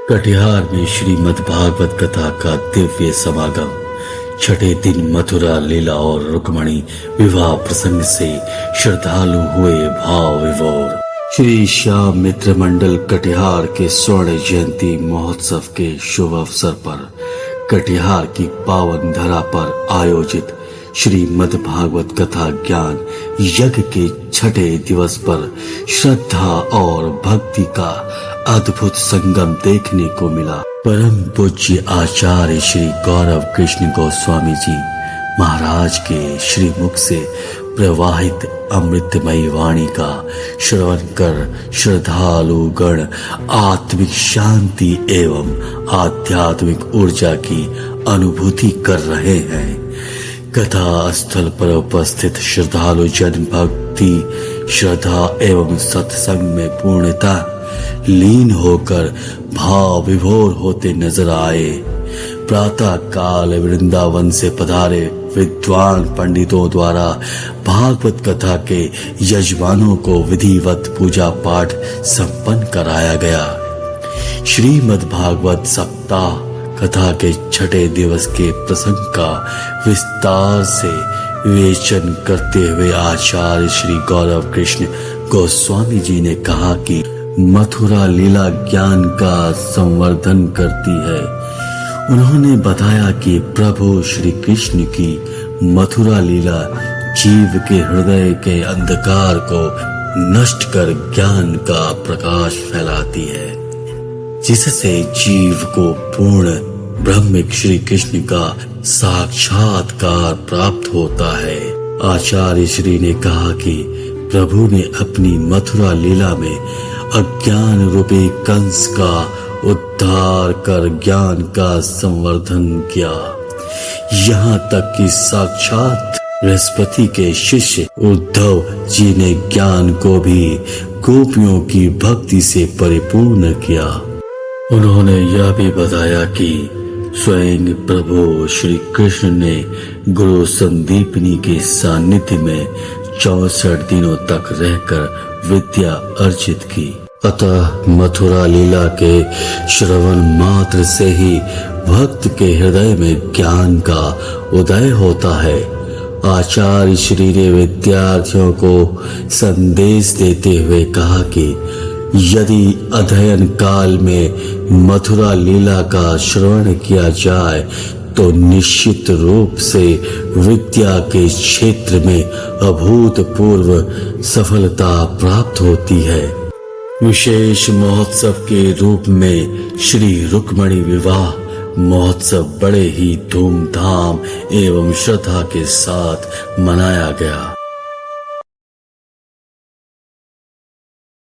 कटिहार में श्रीमद् भागवत कथा का दिव्य समागम। छठे दिन मथुरा लीला और रुक्मणी विवाह प्रसंग से श्रद्धालु हुए भाव विभोर। श्री श्याम मित्र मंडल कटिहार के स्वर्ण जयंती महोत्सव के शुभ अवसर पर कटिहार की पावन धरा पर आयोजित श्रीमद् भागवत कथा ज्ञान यज्ञ के छठे दिवस पर श्रद्धा और भक्ति का अद्भुत संगम देखने को मिला। परम पूज्य आचार्य श्री गौरव कृष्ण गोस्वामी जी महाराज के श्री मुख से प्रवाहित अमृतमयी वाणी का श्रवण कर श्रद्धालु गण आत्मिक शांति एवं आध्यात्मिक ऊर्जा की अनुभूति कर रहे हैं। कथा स्थल पर उपस्थित श्रद्धालु जन भक्ति श्रद्धा एवं सत्संग में पूर्णता लीन होकर भाव विभोर होते नजर आए। प्रातः काल वृंदावन से पधारे विद्वान पंडितों द्वारा भागवत कथा के यजमानों को विधिवत पूजा पाठ संपन्न कराया गया। श्रीमद् भागवत सप्ताह कथा के छठे दिवस के प्रसंग का विस्तार से विवेचन करते हुए आचार्य श्री गौरव कृष्ण गोस्वामी जी ने कहा कि मथुरा लीला ज्ञान का संवर्धन करती है। उन्होंने बताया कि प्रभु श्री कृष्ण की मथुरा लीला जीव के हृदय के अंधकार को नष्ट कर ज्ञान का प्रकाश फैलाती है, जिससे जीव को पूर्ण ब्रह्मिक श्री कृष्ण का साक्षात्कार प्राप्त होता है। आचार्य श्री ने कहा कि प्रभु ने अपनी मथुरा लीला में अज्ञान रूपी कंस का उद्धार कर ज्ञान का संवर्धन किया। यहाँ तक कि साक्षात बृहस्पति के शिष्य उद्धव जी ने ज्ञान को भी गोपियों की भक्ति से परिपूर्ण किया। उन्होंने यह भी बताया कि स्वयं प्रभु श्री कृष्ण ने गुरु संदीपनी के सानिध्य में 64 दिनों तक रहकर विद्या अर्जित की। अतः मथुरा लीला के श्रवण मात्र से ही भक्त के हृदय में ज्ञान का उदय होता है। आचार्य श्री ने विद्यार्थियों को संदेश देते हुए कहा कि यदि अध्ययन काल में मथुरा लीला का श्रवण किया जाए तो निश्चित रूप से विद्या के क्षेत्र में अभूतपूर्व सफलता प्राप्त होती है। विशेष महोत्सव के रूप में श्री रुक्मणी विवाह महोत्सव बड़े ही धूमधाम एवं श्रद्धा के साथ मनाया गया।